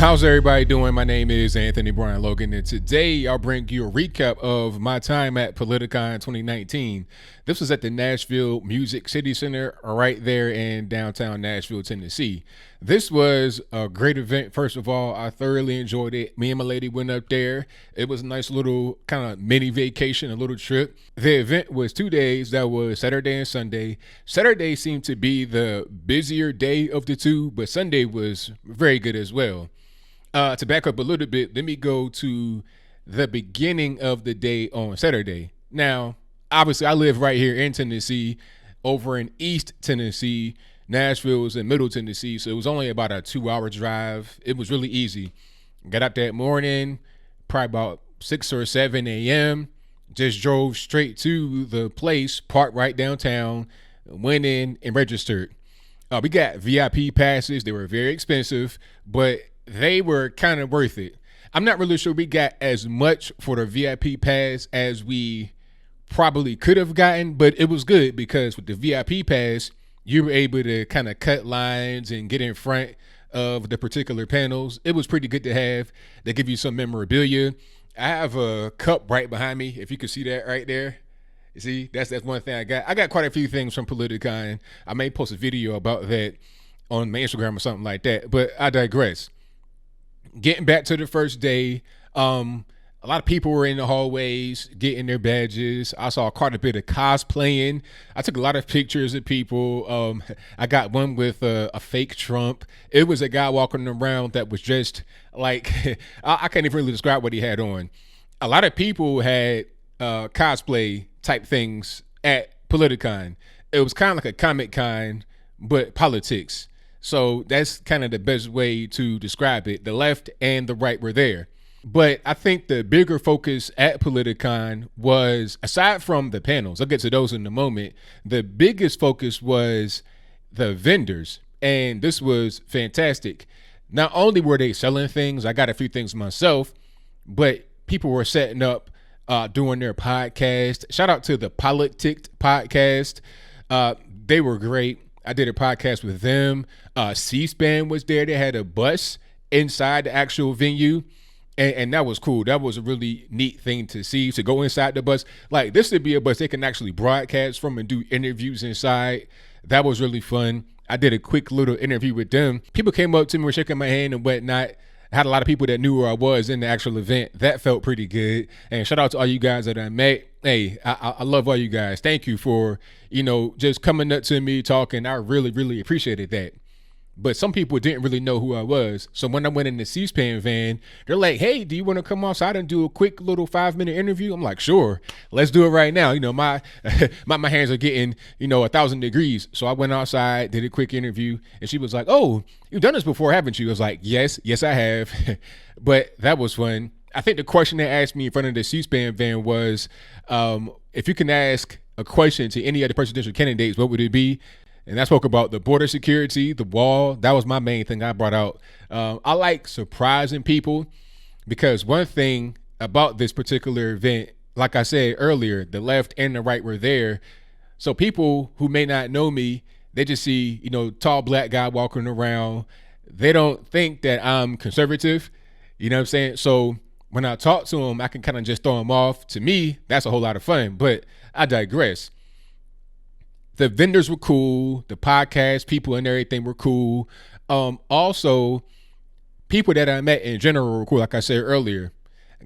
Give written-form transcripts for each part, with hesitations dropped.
How's everybody doing? My name is Anthony Brian Logan, and today I'll bring you a recap of my time at Politicon 2019. This was at the Nashville Music City Center right there in downtown Nashville, Tennessee. This was a great event. First of all, I thoroughly enjoyed it. Me and my lady went up there. It was a nice little kind of mini vacation, a little trip. The event was 2 days. That was Saturday and Sunday. Saturday seemed to be the busier day of the two, but Sunday was very good as well. To back up a little bit, let me go to the beginning of the day on Saturday. Now, obviously, I live right here in Tennessee, over in East Tennessee. Nashville is in Middle Tennessee, so it was only about a 2-hour drive. It was really easy. Got up that morning, probably about 6 or 7 a.m., just drove straight to the place, parked right downtown, went in and registered. We got VIP passes. They were very expensive, but they were kind of worth it. I'm not really sure we got as much for the VIP pass as we probably could have gotten, but it was good because with the VIP pass, you were able to kind of cut lines and get in front of the particular panels. It was pretty good to have. They give you some memorabilia. I have a cup right behind me, if you can see that right there. You see, that's one thing I got. I got quite a few things from Politicon. I may post a video about that on my Instagram or something like that, but I digress. Getting back to the first day, a lot of people were in the hallways getting their badges. I saw quite a bit of cosplaying. I took a lot of pictures of people. I got one with a fake Trump. It was a guy walking around that was just like, I can't even really describe what he had on. A lot of people had cosplay type things at Politicon. It was kind of like a Comic-Con, but politics. So that's kind of the best way to describe it. The left and the right were there. But I think the bigger focus at Politicon was, aside from the panels, I'll get to those in a moment, the biggest focus was the vendors. And this was fantastic. Not only were they selling things, I got a few things myself, but people were setting up, doing their podcast. Shout out to the Politicon podcast. They were great. I did a podcast with them. C-SPAN was there. They had a bus inside the actual venue. And that was cool. That was a really neat thing to see, to go inside the bus. Like, this would be a bus they can actually broadcast from and do interviews inside. That was really fun. I did a quick little interview with them. People came up to me, were shaking my hand and whatnot. I had a lot of people that knew where I was in the actual event. That felt pretty good. And shout out to all you guys that I met. Hey, I love all you guys. Thank you for, just coming up to me, talking. I really, really appreciated that. But some people didn't really know who I was. So when I went in the C-SPAN van, they're like, hey, do you want to come outside and do a quick little 5-minute interview? I'm like, sure, let's do it right now. My my hands are getting, 1,000 degrees. So I went outside, did a quick interview, and she was like, oh, you've done this before, haven't you? I was like, yes, I have. But that was fun. I think the question they asked me in front of the C-SPAN van was, if you can ask a question to any other presidential candidates, what would it be? And I spoke about the border security, the wall. That was my main thing I brought out. I like surprising people because one thing about this particular event, like I said earlier, the left and the right were there. So people who may not know me, they just see, tall black guy walking around. They don't think that I'm conservative. You know what I'm saying? So when I talk to them, I can kind of just throw them off. To me, that's a whole lot of fun, but I digress. The vendors were cool. The podcast people and everything were cool. Also, people that I met in general were cool. Like I said earlier,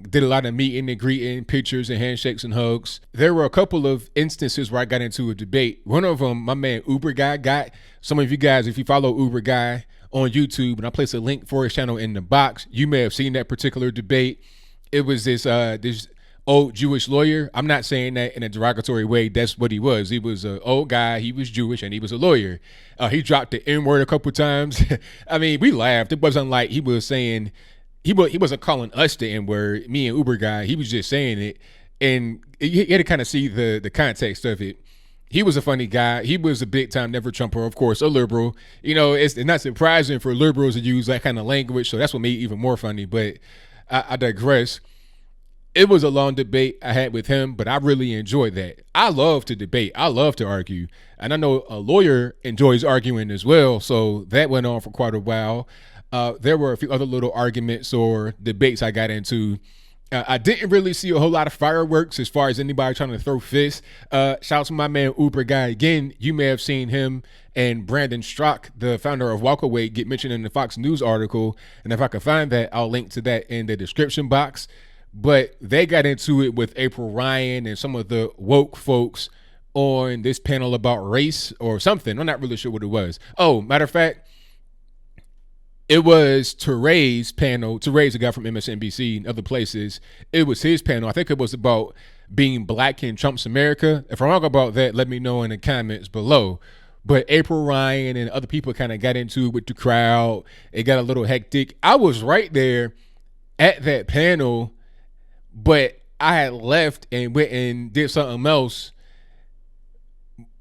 did a lot of meeting and greeting, pictures and handshakes and hugs. There were a couple of instances where I got into a debate. One of them, my man Uber Guy got. Some of you guys, if you follow Uber Guy on YouTube, and I place a link for his channel in the box, you may have seen that particular debate. It was this old Jewish lawyer. I'm not saying that in a derogatory way. That's what he was. He was an old guy. He was Jewish and he was a lawyer. He dropped the N-word a couple times. I mean, we laughed. It wasn't like he was saying, he wasn't calling us the N-word, me and Uber Guy. He was just saying it. And you had to kind of see the context of it. He was a funny guy. He was a big time never Trumper, of course, a liberal. It's not surprising for liberals to use that kind of language. So that's what made it even more funny. But I digress. It was a long debate I had with him, but I really enjoyed that. I love to debate. I love to argue. And I know a lawyer enjoys arguing as well. So that went on for quite a while. There were a few other little arguments or debates I got into. I didn't really see a whole lot of fireworks as far as anybody trying to throw fists. Shout out to my man Uber Guy again. You may have seen him and Brandon Strock, the founder of Walkaway, get mentioned in the Fox News article. And if I can find that, I'll link to that in the description box. But they got into it with April Ryan and some of the woke folks on this panel about race or something. I'm not really sure what it was. Oh, matter of fact, it was Teray's panel. Teray's a guy from MSNBC and other places. It was his panel. I think it was about being black in Trump's America. If I'm wrong about that, let me know in the comments below. But April Ryan and other people kind of got into it with the crowd. It got a little hectic. I was right there at that panel, but I had left and went and did something else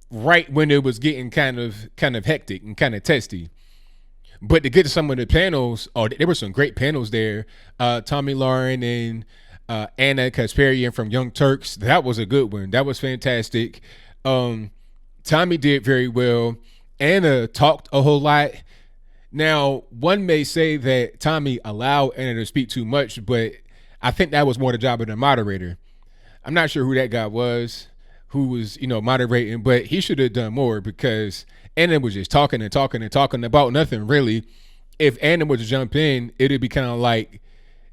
right when it was getting kind of hectic and kind of testy. But to get to some of the panels, there were some great panels there. Tomi Lahren and Anna Kasparian from Young Turks. That was a good one. That was fantastic. Tomi did very well. Anna talked a whole lot. Now, one may say that Tomi allowed Anna to speak too much, but I think that was more the job of the moderator. I'm not sure who that guy was who was, moderating, but he should have done more because Anna was just talking and talking and talking about nothing really. If Anna was to jump in, it'd be kind of like,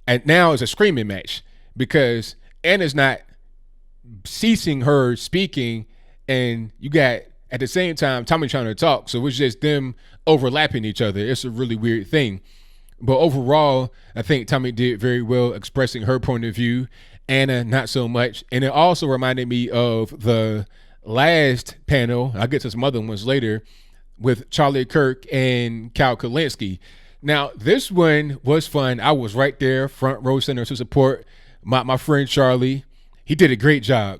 and now it's a screaming match because Anna's not ceasing her speaking, and you got at the same time Tomi trying to talk, so it's just them overlapping each other. It's a really weird thing. But overall, I think Tomi did very well expressing her point of view. Anna, not so much. And it also reminded me of the last panel, I'll get to some other ones later, with Charlie Kirk and Kulinski. Now, this one was fun. I was right there, front row center to support my friend Charlie. He did a great job.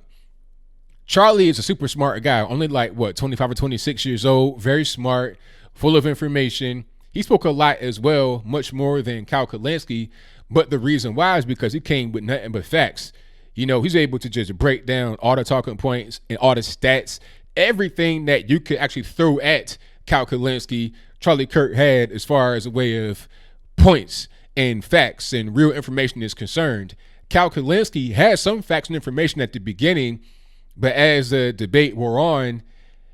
Charlie is a super smart guy, only 25 or 26 years old, very smart, full of information. He spoke a lot as well, much more than Kulinski, but the reason why is because he came with nothing but facts. He's able to just break down all the talking points and all the stats, everything that you could actually throw at Kulinski, Charlie Kirk had as far as a way of points and facts and real information is concerned. Kulinski had some facts and information at the beginning, but as the debate wore on,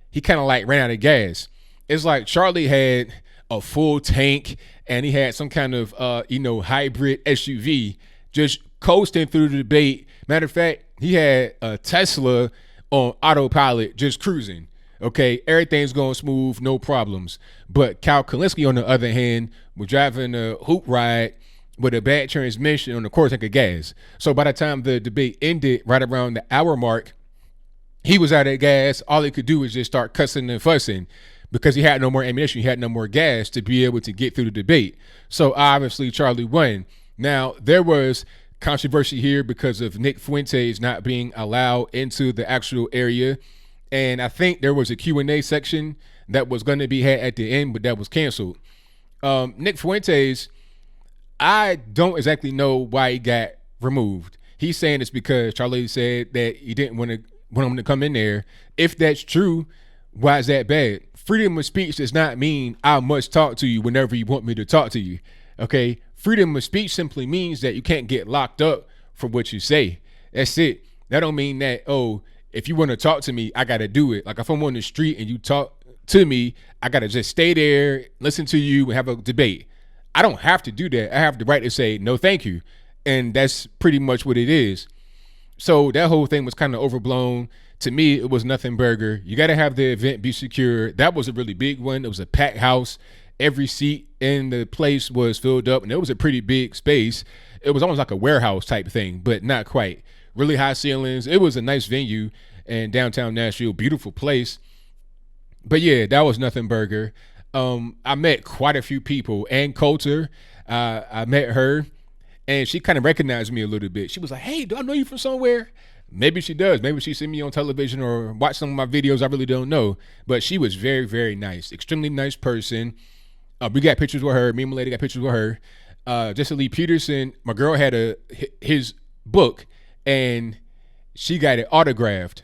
he kind of ran out of gas. It's like Charlie had a full tank and he had some kind of, hybrid SUV just coasting through the debate. Matter of fact, he had a Tesla on autopilot just cruising. Okay, everything's going smooth, no problems. But Kulinski, on the other hand, was driving a hoop ride with a bad transmission on a quarter tank of gas. So by the time the debate ended, right around the hour mark, he was out of gas. All he could do was just start cussing and fussing because he had no more ammunition. He had no more gas to be able to get through the debate. So obviously Charlie won. Now, there was controversy here because of Nick Fuentes not being allowed into the actual area. And I think there was a Q&A section that was going to be had at the end, but that was canceled. Nick Fuentes, I don't exactly know why he got removed. He's saying it's because Charlie said that he didn't want him to come in there. If that's true, why is that bad? Freedom of speech does not mean I must talk to you whenever you want me to talk to you. Okay? Freedom of speech simply means that you can't get locked up for what you say. That's it. That don't mean that, if you want to talk to me, I got to do it. Like if I'm on the street and you talk to me, I got to just stay there, listen to you, and have a debate. I don't have to do that. I have the right to say, no, thank you. And that's pretty much what it is. So that whole thing was kind of overblown. To me, it was nothing burger. You got to have the event be secure. That was a really big one. It was a packed house. Every seat in the place was filled up, and it was a pretty big space. It was almost like a warehouse type thing, but not quite. Really high ceilings. It was a nice venue in downtown Nashville. Beautiful place. But yeah, that was nothing burger. I met quite a few people. Ann Coulter, I met her, and she kind of recognized me a little bit. She was like, hey, do I know you from somewhere? Maybe she does. Maybe she seen me on television or watched some of my videos. I really don't know. But she was very, very nice. Extremely nice person. We got pictures with her. Me and my lady got pictures with her. Just Lee Peterson, my girl had his book, and she got it autographed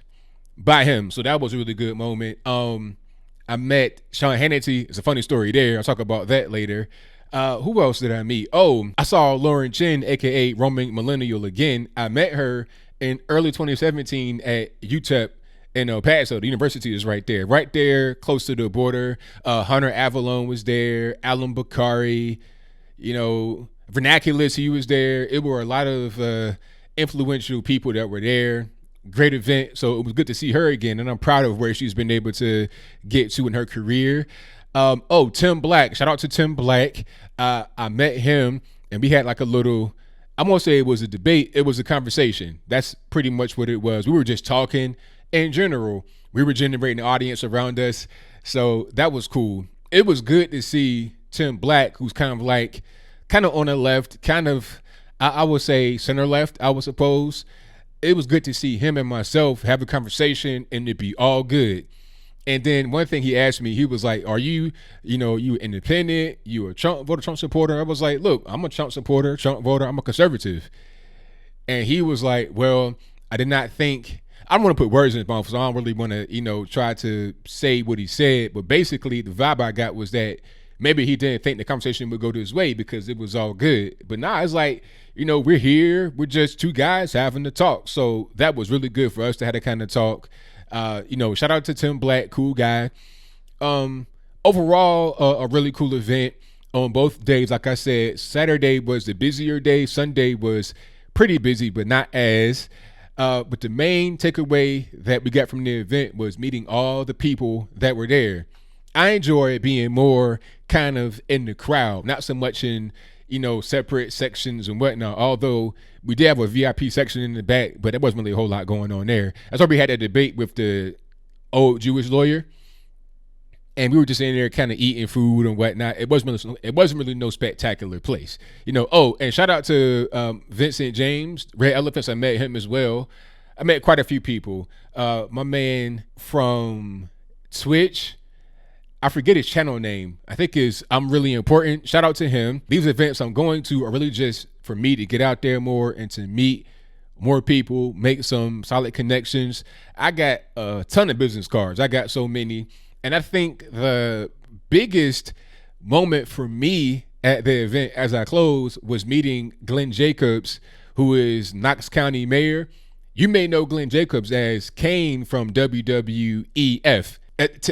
by him. So that was a really good moment. I met Sean Hannity. It's a funny story there. I'll talk about that later. Who else did I meet? Oh, I saw Lauren Chen, aka Roaming Millennial, again. I met her in early 2017 at UTEP in El Paso. The university is right there, close to the border. Hunter Avalon was there, Alan Bakari, Vernaculus, he was there. It were a lot of influential people that were there. Great event. So it was good to see her again, and I'm proud of where she's been able to get to in her career. Tim Black. Shout out to Tim Black. I met him, and we had like a little, I won't say it was a debate, it was a conversation. That's pretty much what it was. We were just talking in general. We were generating an audience around us. So that was cool. It was good to see Tim Black, who's kind of on the left, I would say center left, I would suppose. It was good to see him and myself have a conversation and it be all good. And then one thing he asked me, he was like, are you independent? You a Trump supporter? I was like, look, I'm a Trump supporter, Trump voter. I'm a conservative. And he was like, well, I did not think, I don't want to put words in his mouth, so I don't really want to, try to say what he said. But basically the vibe I got was that maybe he didn't think the conversation would go this way because it was all good. But nah, it's like, we're here. We're just two guys having to talk. So that was really good for us to have that kind of talk. Shout out to Tim Black, cool guy. Overall, a really cool event on both days. Like I said, Saturday was the busier day. Sunday was pretty busy, but not as. But the main takeaway that we got from the event was meeting all the people that were there. I enjoy being more kind of in the crowd, not so much in, separate sections and whatnot. Although we did have a VIP section in the back, but there wasn't really a whole lot going on there. That's why we had a debate with the old Jewish lawyer, and we were just in there kind of eating food and whatnot. It wasn't really no spectacular place, and shout out to Vincent James, Red Elephants. I met him as well. I met quite a few people. My man from Twitch, I forget his channel name. I think is I'm Really Important. Shout out to him. These events I'm going to are really just for me to get out there more and to meet more people, make some solid connections. I got a ton of business cards. I got so many. And I think the biggest moment for me at the event as I close was meeting Glenn Jacobs, who is Knox County Mayor. You may know Glenn Jacobs as Kane from WWEF.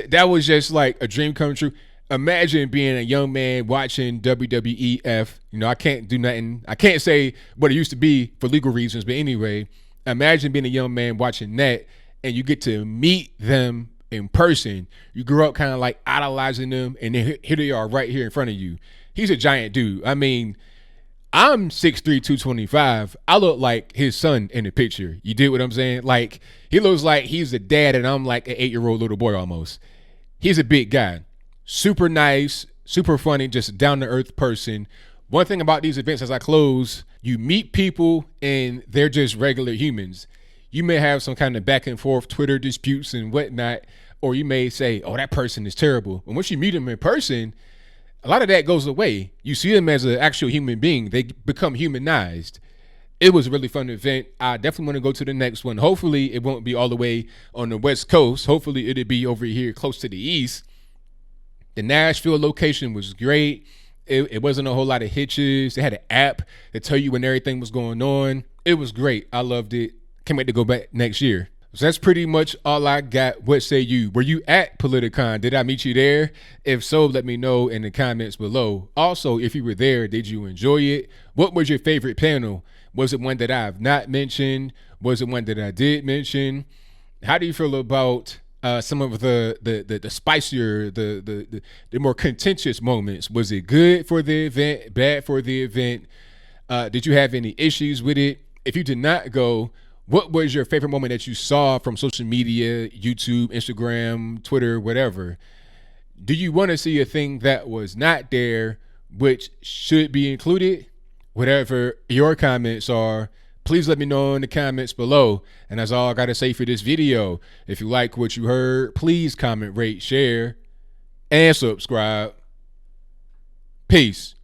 That was just like a dream come true. Imagine being a young man watching WWEF. I can't do nothing. I can't say what it used to be for legal reasons, but anyway, imagine being a young man watching that and you get to meet them in person. You grew up kind of like idolizing them, and then here they are right here in front of you. He's a giant dude. I mean, I'm 6'3", 225. I look like his son in the picture. You dig what I'm saying? Like, he looks like he's the dad and I'm like an 8-year-old little boy almost. He's a big guy. Super nice, super funny, just down-to-earth person. One thing about these events as I close, you meet people and they're just regular humans. You may have some kind of back and forth Twitter disputes and whatnot, or you may say, oh, that person is terrible. And once you meet them in person, a lot of that goes away. You see them as an actual human being. They become humanized. It was a really fun event. I definitely want to go to the next one. Hopefully it won't be all the way on the West Coast. Hopefully it'll be over here close to the East. The Nashville location was great. It wasn't a whole lot of hitches. They had an app that tell you when everything was going on. It was great. I loved it. Can't wait to go back next year. So that's pretty much all I got. What say you? Were you at Politicon? Did I meet you there? If so, let me know in the comments below. Also, if you were there, did you enjoy it? What was your favorite panel? Was it one that I have not mentioned? Was it one that I did mention? How do you feel about some of the spicier, the more contentious moments? Was it good for the event? Bad for the event? Did you have any issues with it? If you did not go, what was your favorite moment that you saw from social media, YouTube, Instagram, Twitter, whatever? Do you want to see a thing that was not there, which should be included? Whatever your comments are, please let me know in the comments below. And that's all I got to say for this video. If you like what you heard, please comment, rate, share, and subscribe. Peace.